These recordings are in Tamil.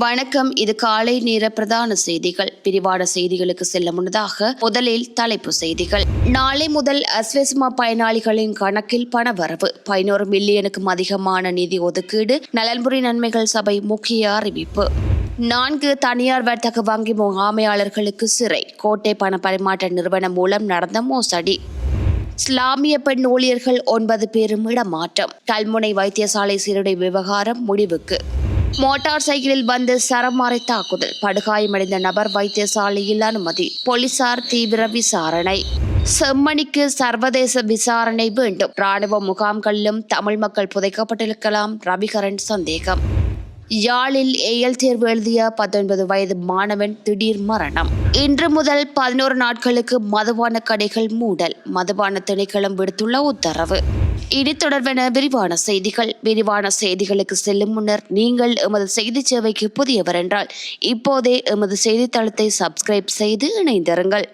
வணக்கம். இது காலை நேர பிரதான செய்திகள். விரிவான செய்திகளுக்கு செல்ல முன்னதாக முதலில் தலைப்பு செய்திகள். நாளை முதல் அஸ்வெஸ்மா பயனாளிகளின் கணக்கில் பணவரவு 11 மில்லியனுக்கும் அதிகமான நிதி ஒதுக்கீடு. நலன்புரி நன்மைகள் சபை முக்கிய அறிவிப்பு. 4 தனியார் வர்த்தக வங்கி முகாமையாளர்களுக்கு சிறை. கோட்டை பண பரிமாற்ற நிறுவனம் மூலம் நடந்த மோசடி. இஸ்லாமிய பெண் ஊழியர்கள் 9 பேரும் இடமாற்றம். கல்முனை வைத்தியசாலை சீருடை விவகாரம் முடிவுக்கு. மோட்டார் சைக்கிளில் வந்து சரமாரி தாக்குதல். படுகாயமடைந்த நபர் வைத்தியசாலையில் அனுமதி. போலீசார் தீவிர விசாரணை. செம்மணிக்கு சர்வதேச விசாரணை வேண்டும். ராணுவ முகாம்களிலும் தமிழ் மக்கள் புதைக்கப்பட்டிருக்கலாம். ரவிகரன் சந்தேகம். யாழில் ஏஎல் தேர்வு எழுதிய 19 வயது மாணவன் திடீர் மரணம். இன்று முதல் 11 நாட்களுக்கு மதுபான கடைகள் மூடல். மதுபான திணைக்களம் விடுத்துள்ள உத்தரவு. இனி தொடர்பான விரிவான செய்திகள். விரிவான செய்திகளுக்கு செல்லும் முன்னர் நீங்கள் எமது செய்தி சேவைக்கு புதியவர் என்றால் இப்போதே எமது செய்தித்தளத்தை சப்ஸ்கிரைப் செய்து இணைந்திருங்கள்.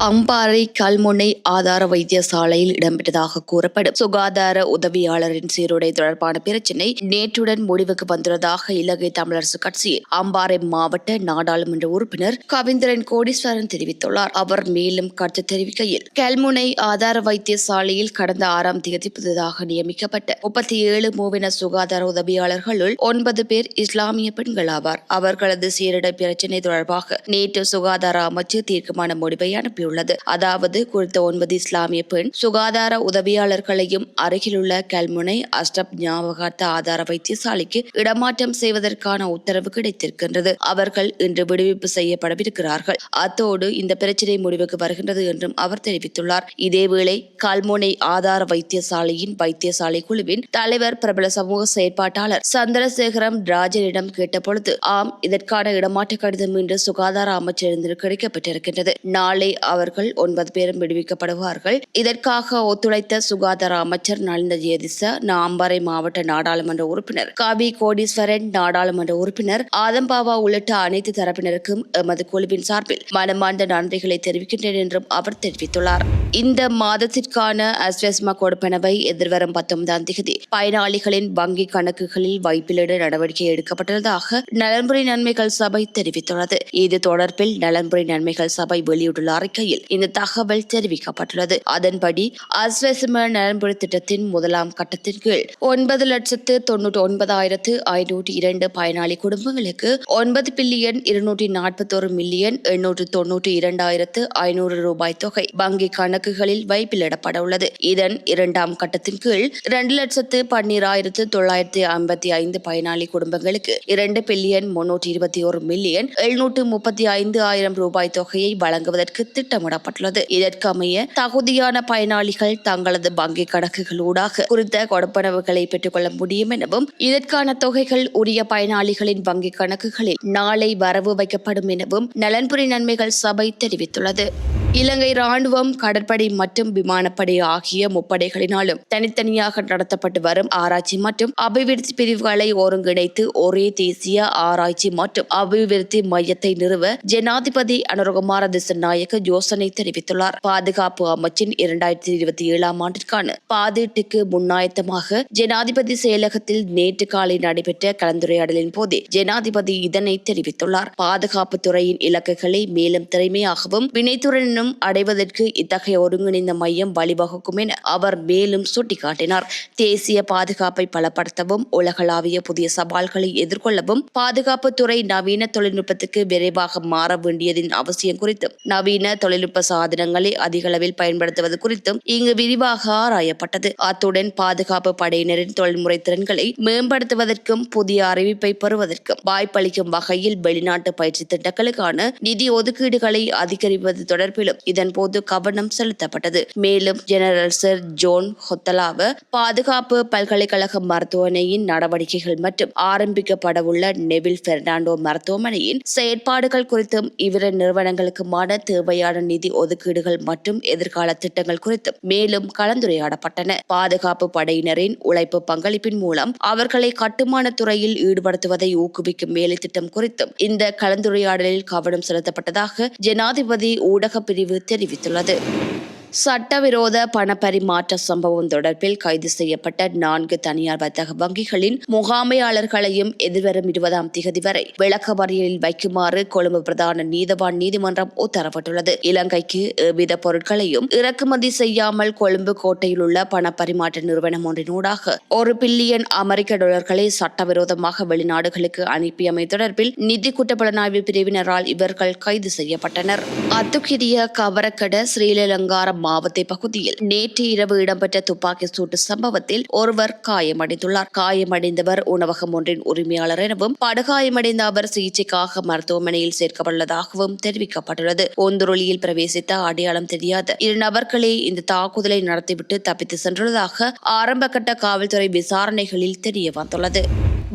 அம்பாறை கல்முனை ஆதார வைத்தியசாலையில் இடம்பெற்றதாக கூறப்படும் சுகாதார உதவியாளரின் சீருடை தொடர்பான பிரச்சினை நேற்றுடன் முடிவுக்கு வந்துள்ளதாக இலங்கை தமிழரசு கட்சியின் அம்பாறை மாவட்ட நாடாளுமன்ற உறுப்பினர் கவிந்திரன் கோடீஸ்வரன் தெரிவித்துள்ளார். அவர் மேலும் கருத்து தெரிவிக்கையில், கல்முனை ஆதார வைத்தியசாலையில் கடந்த 6ஆம் தேதி புதிதாக நியமிக்கப்பட்ட 37 மூவின சுகாதார உதவியாளர்களுள் 9 பேர் இஸ்லாமிய பெண்கள் ஆவார். அவர்களது சீருடை பிரச்சினை தொடர்பாக நேற்று சுகாதார அமைச்சு தீர்க்கமான முடிவை அனுப்பியுள்ளது. அதாவது குறித்த 9 இஸ்லாமிய பெண் சுகாதார உதவியாளர்களையும் அருகிலுள்ள கல்முனை அஷ்டப் ஞாபகார்த்த ஆதார வைத்தியசாலைக்கு இடமாற்றம் செய்வதற்கான உத்தரவு கிடைத்திருக்கின்றது. அவர்கள் இன்று விடுவிப்பு செய்யப்படவிருக்கிறார்கள். அத்தோடு இந்த பிரச்சினை முடிவுக்கு வருகின்றது என்றும் அவர் தெரிவித்துள்ளார். இதேவேளை கல்முனை ஆதார வைத்தியசாலையின் வைத்தியசாலை குழுவின் தலைவர் பிரபல சமூக செயற்பாட்டாளர் சந்திரசேகரம் ராஜனிடம் கேட்டபொழுது, ஆம், இதற்கான இடமாற்ற கடிதம் இன்று சுகாதார அமைச்சரிடம் கிடைக்கப்பட்டிருக்கின்றது. நாளை அவர்கள் 9 பேரும் விடுவிக்கப்படுவார்கள். இதற்காக ஒத்துழைத்த சுகாதார அமைச்சர் நலிந்த ஜேதிச, அம்பாறை மாவட்ட நாடாளுமன்ற உறுப்பினர் கவி கோடீஸ்வரன், நாடாளுமன்ற உறுப்பினர் ஆதம்பாவா உள்ளிட்ட அனைத்து தரப்பினருக்கும் எமது குழுவின் சார்பில் மனமார்ந்த நன்றிகளை தெரிவிக்கின்றேன் என்றும் அவர் தெரிவித்துள்ளார். இந்த மாதத்திற்கான அஸ்வெஸ்மா கொடுப்பனவை எதிர்வரும் 19ஆம் தேதி பயனாளிகளின் வங்கி கணக்குகளில் வைப்பிலிட நடவடிக்கை எடுக்கப்பட்டுள்ளதாக நலன்புரி நன்மைகள் சபை தெரிவித்துள்ளது. இது தொடர்பில் நலன்புரி நன்மைகள் சபை வெளியிட்டுள்ள அறிக்கையில் இந்த தகவல் தெரிவிக்கப்பட்டுள்ளது. அதன்படி அஸ்வெஸ்மா நலன்புரி திட்டத்தின் 1ஆம் கட்டத்தின் கீழ் 9,99,502 பயனாளி குடும்பங்களுக்கு 9,241,892,500 ரூபாய் தொகை வங்கி கணக்குகளில் வைப்பிலிடப்பட உள்ளது. இதன் 2ஆம் கட்டத்தின் கீழ் 2,12,955 பயனாளி குடும்பங்களுக்கு 2,321,735,000 ரூபாய் தொகையை வழங்குவதற்கு திட்டமிடப்பட்டுள்ளது. இதற்கமைய தகுதியான பயனாளிகள் தங்களது வங்கி கணக்குகளூடாக குறித்த கொடுப்பனவுகளை பெற்றுக்கொள்ள முடியும் எனவும், இதற்கான தொகைகள் உரிய பயனாளிகளின் வங்கி கணக்குகளில் நாளை வரவு வைக்கப்படும் எனவும் நலன்புரி நன்மைகள் சபை தெரிவித்துள்ளது. இலங்கை ராணுவம், கடற்படை மற்றும் விமானப்படை ஆகிய முப்படைகளினாலும் தனித்தனியாக நடத்தப்பட்டு வரும் ஆராய்ச்சி மற்றும் அபிவிருத்தி பிரிவுகளை ஒருங்கிணைத்து ஒரே தேசிய ஆராய்ச்சி மற்றும் அபிவிருத்தி மையத்தை நிறுவ ஜனாதிபதி அனுரகுமார திசாநாயக்க யோசனை தெரிவித்துள்ளார். பாதுகாப்பு அமைச்சின் 2027ஆம் ஆண்டிற்கான பாதீட்டுக்கு முன்னாயத்தமாக ஜனாதிபதி செயலகத்தில் நேற்று காலை நடைபெற்ற கலந்துரையாடலின் போதே ஜனாதிபதி இதனை தெரிவித்துள்ளார். பாதுகாப்பு துறையின் இலக்குகளை மேலும் திறமையாகவும் வினைத்துறையினும் அடைவதற்கு இத்தகைய ஒருங்கிணைந்த மையம் வழிவகுக்கும் என அவர் மேலும் சுட்டிக்காட்டினார். தேசிய பாதுகாப்பை பலப்படுத்தவும், உலகளாவிய புதிய சவால்களை எதிர்கொள்ளவும் பாதுகாப்பு துறை நவீன தொழில்நுட்பத்துக்கு விரைவாக மாற வேண்டியதின் அவசியம் குறித்தும், நவீன தொழில்நுட்ப சாதனங்களை அதிக அளவில் பயன்படுத்துவது குறித்தும் இங்கு விரிவாக ஆராயப்பட்டது. அத்துடன் பாதுகாப்பு படையினரின் தொழில்முறை திறன்களை மேம்படுத்துவதற்கும் புதிய அறிவிப்பை பெறுவதற்கும் வாய்ப்பளிக்கும் வகையில் வெளிநாட்டு பயிற்சி திட்டங்களுக்கான நிதி ஒதுக்கீடுகளை அதிகரிப்பது தொடர்பிலும் இதன்போது கவனம் செலுத்தப்பட்டது. மேலும் ஜெனரல் சர் ஜோன் ஹொத்தலாவ பாதுகாப்பு பல்கலைக்கழக மருத்துவமனையின் நடவடிக்கைகள் மற்றும் ஆரம்பிக்கப்படவுள்ள நெவில் பெர்னாண்டோ மருத்துவமனையின் செயற்பாடுகள் குறித்தும் இவ்விரு நிறுவனங்களுக்குமான தேவையான நிதி ஒதுக்கீடுகள் மற்றும் எதிர்கால திட்டங்கள் குறித்தும் மேலும் கலந்துரையாடப்பட்டன. பாதுகாப்பு படையினரின் உழைப்பு பங்களிப்பின் மூலம் அவர்களை கட்டுமான துறையில் ஈடுபடுத்துவதை ஊக்குவிக்கும் வேலை திட்டம் குறித்தும் இந்த கலந்துரையாடலில் கவனம் செலுத்தப்பட்டதாக ஜனாதிபதி ஊடக பிரிவு தெரிவித்துள்ளது. சட்டவிரோத பணப்பரிமாற்ற சம்பவம் தொடர்பில் கைது செய்யப்பட்ட 4 தனியார் வர்த்தக வங்கிகளின் முகாமையாளர்களையும் எதிர்வரும் 20ஆம் திகதி வரை விளக்கமறியலில் வைக்குமாறு கொழும்பு பிரதான நீதவான் நீதிமன்றம் உத்தரவிட்டுள்ளது. இலங்கைக்கு எவ்வித பொருட்களையும் இறக்குமதி செய்யாமல் கொழும்பு கோட்டையில் உள்ள பணப்பரிமாற்ற நிறுவனம் ஒன்றினூடாக $1 பில்லியன் அமெரிக்க சட்டவிரோதமாக வெளிநாடுகளுக்கு அனுப்பியமை தொடர்பில் நிதி குற்றப்புலனாய்வு பிரிவினரால் இவர்கள் கைது செய்யப்பட்டனர். அத்துக்கிரிய கவரக்கட ஸ்ரீலங்கார மாவத்தை பகுதியில் நேற்று இரவு இடம்பெற்ற துப்பாக்கி சூட்டு சம்பவத்தில் ஒருவர் காயமடைந்துள்ளார். காயமடைந்தவர் உணவகம் ஒன்றின் உரிமையாளர் எனவும் படுகாயமடைந்த அவர் சிகிச்சைக்காக மருத்துவமனையில் சேர்க்கப்பட்டுள்ளதாகவும் தெரிவிக்கப்பட்டுள்ளது. ஒந்துருளியில் பிரவேசித்த அடையாளம் தெரியாத 2 நபர்களே இந்த தாக்குதலை நடத்திவிட்டு தப்பித்து சென்றுள்ளதாக ஆரம்பகட்ட காவல்துறை விசாரணைகளில் தெரிய வந்துள்ளது.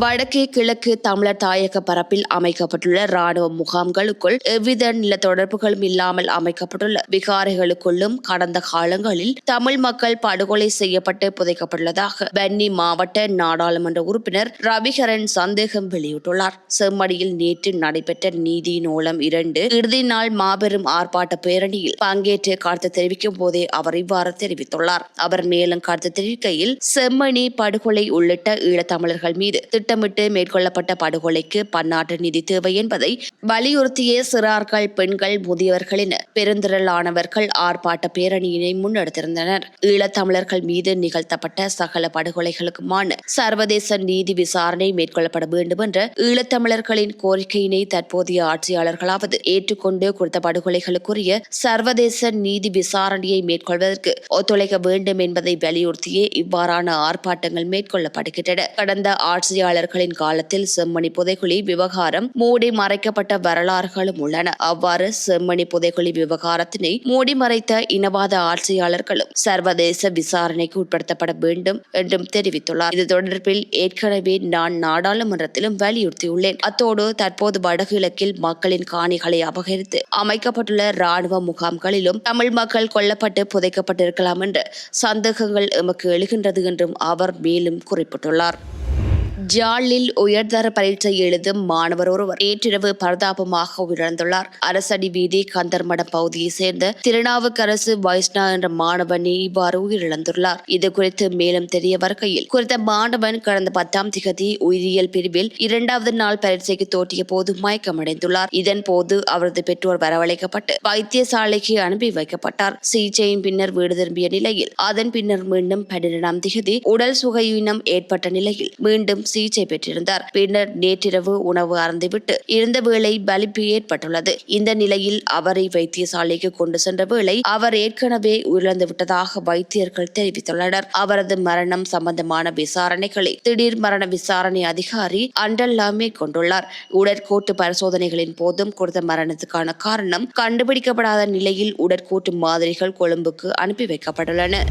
வடக்கே கிழக்கு தமிழர் தாயக பரப்பில் அமைக்கப்பட்டுள்ள ராணுவ முகாம்களுக்குள் எவ்வித நில தொடர்புகளும் இல்லாமல் அமைக்கப்பட்டுள்ள விகாரைகளுக்குள்ளும் கடந்த காலங்களில் தமிழ் மக்கள் படுகொலை செய்யப்பட்டு புதைக்கப்பட்டுள்ளதாக வன்னி மாவட்ட நாடாளுமன்ற உறுப்பினர் ரவிகரன் சந்தேகம் வெளியிட்டுள்ளார். செம்மடியில் நேற்று நடைபெற்ற நீதி நூலம் 2 இறுதி நாள் மாபெரும் ஆர்ப்பாட்ட பேரணியில் பங்கேற்று கருத்து தெரிவிக்கும் போதே அவர் இவ்வாறு தெரிவித்துள்ளார். அவர் மேலும் கருத்து தெரிவிக்கையில் செம்மணி படுகொலை உள்ளிட்ட ஈழத்தமிழர்கள் மீது திட்டமிட்டு மேற்கொள்ளப்பட்ட படுகொலைக்கு பன்னாட்டு நிதி தேவை என்பதை வலியுறுத்திய சிறார்கள், பெண்கள், முதியவர்கள் என பெருந்திரளானவர்கள் ஆர்ப்பாட்ட பேரணியினை முன்னெடுத்திருந்தனர். ஈழத்தமிழர்கள் மீது நிகழ்த்தப்பட்ட சகல படுகொலைகளுக்குமான சர்வதேச நீதி விசாரணை மேற்கொள்ளப்பட வேண்டும் என்ற ஈழத்தமிழர்களின் கோரிக்கையினை தற்போதைய ஆட்சியாளர்களாவது ஏற்றுக்கொண்டு குறித்த படுகொலைகளுக்குரிய சர்வதேச நீதி விசாரணையை மேற்கொள்வதற்கு ஒத்துழைக்க வேண்டும் என்பதை வலியுறுத்தியே இவ்வாறான ஆர்ப்பாட்டங்கள் மேற்கொள்ளப்படுகின்றன. கடந்த ஆட்சியாளர்களின் காலத்தில் செம்மணி புதைகுழி விவகாரம் மூடி மறைக்கப்பட்ட வரலாறுகளும் உள்ளன. அவ்வாறு செம்மணி புதைகுழி விவகாரத்தினை மூடி மறைத்த இனவாத ஆட்சியாளர்களும் சர்வதேச விசாரணைக்கு உட்படுத்தப்பட வேண்டும் என்றும் தெரிவித்துள்ளார். இது தொடர்பில் ஏற்கனவே நான் நாடாளுமன்றத்திலும் வலியுறுத்தியுள்ளேன். அத்தோடு தற்போது வடகிழக்கில் மக்களின் காணிகளை அபகரித்து அமைக்கப்பட்டுள்ள ராணுவ முகாம்களிலும் தமிழ் மக்கள் கொல்லப்பட்டு புதைக்கப்பட்டிருக்கலாம் என்ற சந்தேகங்கள் எமக்கு எழுகின்றது என்றும் அவர் மேலும் குறிப்பிட்டுள்ளார். ஜாலில் உயர்தர பரீட்சை எழுதும் மாணவர் ஒருவர் நேற்றிரவு பரிதாபமாக உயிரிழந்துள்ளார். அரசடி வீதி கந்தர்மடம் பகுதியை சேர்ந்த திருநாவுக்கரசு வைஷ்ணா என்ற மாணவனே இவ்வாறு உயிரிழந்துள்ளார். இது குறித்து மேலும் தெரிய வருகையில் குறித்த மாணவன் கடந்த 10ஆம் திகதி உயிரியல் பிரிவில் 2வது நாள் பரீட்சைக்கு தோற்றிய போது மயக்கமடைந்துள்ளார். இதன் போது அவரது பெற்றோர் வரவழைக்கப்பட்டு வைத்தியசாலைக்கு அனுப்பி வைக்கப்பட்டார். சிகிச்சையின் பின்னர் வீடு திரும்பிய நிலையில் அதன் பின்னர் மீண்டும் 12ஆம் திகதி உடல் சுகையினம் ஏற்பட்ட நிலையில் மீண்டும் சிகிச்சை பெற்றிருந்தார். பின்னர் நேற்றிரவு உணவு அருந்திவிட்டு இருந்த வேளை வலிப்பு ஏற்பட்டுள்ளது. இந்த நிலையில் அவரை வைத்தியசாலைக்கு கொண்டு சென்ற வேளை அவர் ஏற்கனவே உயிரிழந்து விட்டதாக வைத்தியர்கள் தெரிவித்துள்ளனர். அவரது மரணம் சம்பந்தமான விசாரணைகளை திடீர் மரண விசாரணை அதிகாரி அண்டல்லா மேற்கொண்டுள்ளார். உடற்கூட்டு பரிசோதனைகளின் போதும் குறித்த மரணத்துக்கான காரணம் கண்டுபிடிக்கப்படாத நிலையில் உடற்கூட்டு மாதிரிகள் கொழும்புக்கு அனுப்பி வைக்கப்பட்டுள்ளன.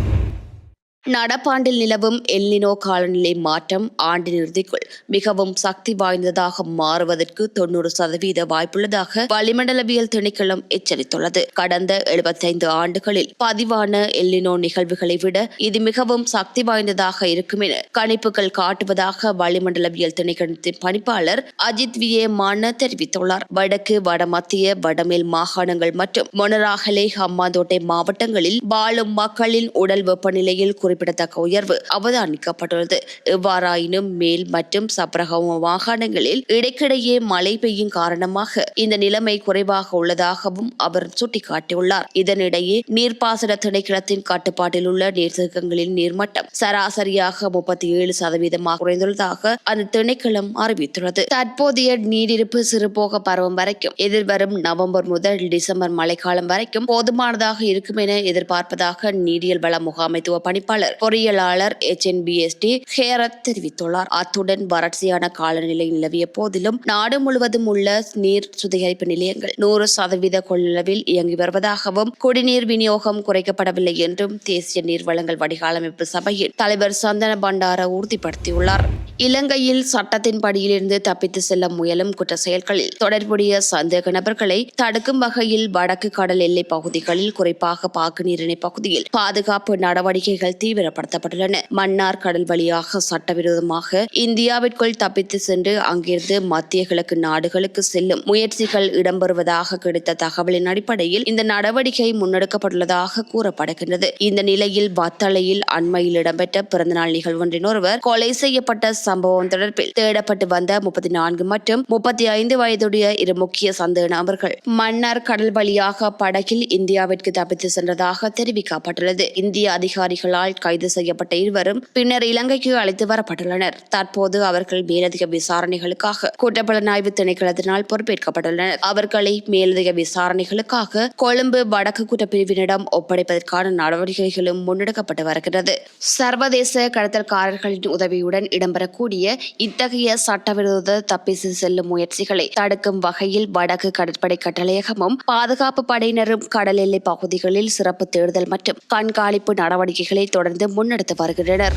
நடப்பாண்டில் நிலவும் எல்னினோ காலநிலை மாற்றம் ஆண்டின் இறுதிக்குள் மிகவும் சக்தி வாய்ந்ததாக மாறுவதற்கு 90% வாய்ப்புள்ளதாக வளிமண்டலவியல் திணைக்களம் எச்சரித்துள்ளது. கடந்த 75 ஆண்டுகளில் பதிவான எல்னினோ நிகழ்வுகளை விட இது மிகவும் சக்தி வாய்ந்ததாக இருக்கும் என கணிப்புகள் காட்டுவதாக வளிமண்டலவியல் திணைக்களத்தின் பணிப்பாளர் அஜித் வியேமான தெரிவித்துள்ளார். வடக்கு, வடமத்திய, வடமேல் மாகாணங்கள் மற்றும் மொனராகலை, ஹம்பாந்தோட்டை மாவட்டங்களில் வாழும் மக்களின் உடல் வெப்பநிலையில் குறிப்பிடத்தக்க உயர்வு அவதானிக்கப்பட்டுள்ளது. எவ்வாறாயினும் மேல் மற்றும் சப்ரகம மாகாணங்களில் இடைக்கிடையே மழை பெய்யும் காரணமாக இந்த நிலைமை குறைவாக உள்ளதாகவும் அவர் சுட்டிக்காட்டியுள்ளார். இதனிடையே நீர்ப்பாசன திணைக்களத்தின் கட்டுப்பாட்டில் உள்ள நீர்த்தேக்கங்களின் நீர்மட்டம் சராசரியாக 37% குறைந்துள்ளதாக அந்த திணைக்களம் அறிவித்துள்ளது. தற்போதைய நீரிருப்பு சிறுபோக பருவம் வரைக்கும் எதிர்வரும் நவம்பர் முதல் டிசம்பர் மழைக்காலம் வரைக்கும் போதுமானதாக இருக்கும் என எதிர்பார்ப்பதாக நீரியல் வள முகாமைத்துவ பணிப்பாளர் பொறியியலாளர் HNBSD ஹேரத் தெரிவித்துள்ளார். அத்துடன் வறட்சியான காலநிலை நிலவிய போதிலும் நாடு முழுவதும் உள்ள நீர் சுத்திகரிப்பு நிலையங்கள் 100% கொள்ளளவில் இயங்கி வருவதாகவும் குடிநீர் விநியோகம் குறைக்கப்படவில்லை என்றும் தேசிய நீர்வளங்கள் வடிகாலமைப்பு சபையின் தலைவர் சந்தன பண்டார உறுதிப்படுத்தியுள்ளார். இலங்கையில் சட்டத்தின் படியிலிருந்து தப்பித்து செல்ல முயலும் குற்ற செயல்களில் தொடர்புடைய சந்தேக நபர்களை தடுக்கும் வகையில் வடக்கு கடல் எல்லை பகுதிகளில் குறிப்பாக பாக்கு நீரிணை பகுதியில் பாதுகாப்பு நடவடிக்கைகள் தீவிரப்படுத்தப்பட்டுள்ளன. மன்னார் கடல் வழியாக சட்டவிரோதமாக இந்தியாவிற்குள் தப்பித்து சென்று அங்கிருந்து மத்திய கிழக்கு நாடுகளுக்கு செல்லும் முயற்சிகள் இடம்பெறுவதாக கிடைத்த தகவலின் அடிப்படையில் இந்த நடவடிக்கை முன்னெடுக்கப்பட்டுள்ளதாக கூறப்படுகின்றது. இந்த நிலையில் வத்தளையில் அண்மையில் இடம்பெற்ற பிறந்தநாள் நிகழ்வொன்றின் ஒருவர் கொலை செய்யப்பட்ட சம்பவம் தொடர்பில் தேடப்பட்டு வந்த 34 மற்றும் 35 வயதுடைய இரு முக்கிய சந்தேக நபர்கள் மன்னார் கடல் வழியாக படகில் இந்தியாவிற்கு தப்பித்து சென்றதாக தெரிவிக்கப்பட்டுள்ளது. இந்திய அதிகாரிகளால் கைது செய்யப்பட்ட இருவரும் பின்னர் இலங்கைக்கு அழைத்து வரப்பட்டுள்ளனர். தற்போது அவர்கள் மேலதிக விசாரணைகளுக்காக குற்றப்புலனாய்வு திணைக்களத்தினால் பொறுப்பேற்கப்பட்டுள்ளனர். அவர்களை மேலதிக விசாரணைகளுக்காக கொழும்பு வடக்கு குற்றப்பிரிவினிடம் ஒப்படைப்பதற்கான நடவடிக்கைகளும் முன்னெடுக்கப்பட்டு வருகிறது. சர்வதேச கடத்தல்காரர்களின் உதவியுடன் இடம்பெறக்கூடிய இத்தகைய சட்டவிரோத தப்பித்து செல்லும் முயற்சிகளை தடுக்கும் வகையில் வடக்கு கடற்படை கட்டளையகமும் பாதுகாப்பு படையினரும் கடல் எல்லை பகுதிகளில் சிறப்பு தேடுதல் மற்றும் கண்காணிப்பு நடவடிக்கைகளை தொடர்ந்து முன்னெடுத்து வருகின்றனர்.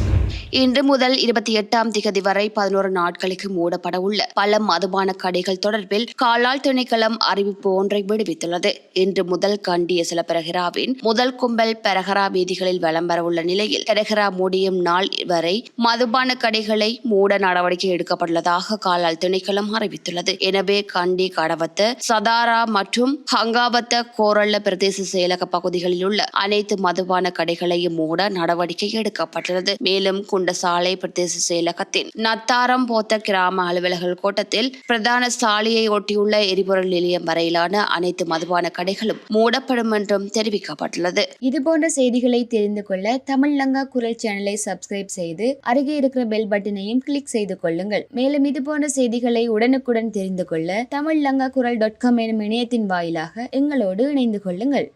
இன்று முதல் 28ஆம் திகதி வரை 11 நாட்களுக்கு மூடப்பட உள்ள பல மதுபான கடைகள் தொடர்பில் காலால் திணைக்களம் அறிவிப்பு ஒன்றை விடுவித்துள்ளது. இன்று முதல் கண்டி எசல பெரஹராவின் முதல் கும்பல் பெரஹரா வீதிகளில் வலம் வரவுள்ள நிலையில் பெரஹரா முடியும் நாள் வரை மதுபான கடைகளை மூட நடவடிக்கை எடுக்கப்பட்டுள்ளதாக காலால் திணைக்களம் அறிவித்துள்ளது. எனவே கண்டி, கடவத்த, சதாரா மற்றும் ஹங்காவத்த கோரள்ள பிரதேச செயலக பகுதிகளில் உள்ள அனைத்து மதுபான கடைகளையும் மூட நடவடிக்கை எடுக்கப்பட்டுள்ளது. மேலும் குண்டசாலை பிரதேச செயலகத்தின் நத்தாரம் போத்த கிராம அலுவலர்கள் கோட்டத்தில் பிரதான சாலையை ஒட்டியுள்ள எரிபொருள் நிலையம் வரையிலான அனைத்து மதுபான கடைகளும் மூடப்படும் என்றும் தெரிவிக்கப்பட்டுள்ளது. இதுபோன்ற செய்திகளை தெரிந்து கொள்ள தமிழ் லங்கா குரல் சேனலை சப்ஸ்கிரைப் செய்து அருகே இருக்கிற பெல் பட்டனையும் கிளிக் செய்து கொள்ளுங்கள். மேலும் இதுபோன்ற செய்திகளை உடனுக்குடன் தெரிந்து கொள்ள தமிழ்லங்காகுரல்.com எனும் இணையத்தின் வாயிலாக எங்களோடு இணைந்து கொள்ளுங்கள்.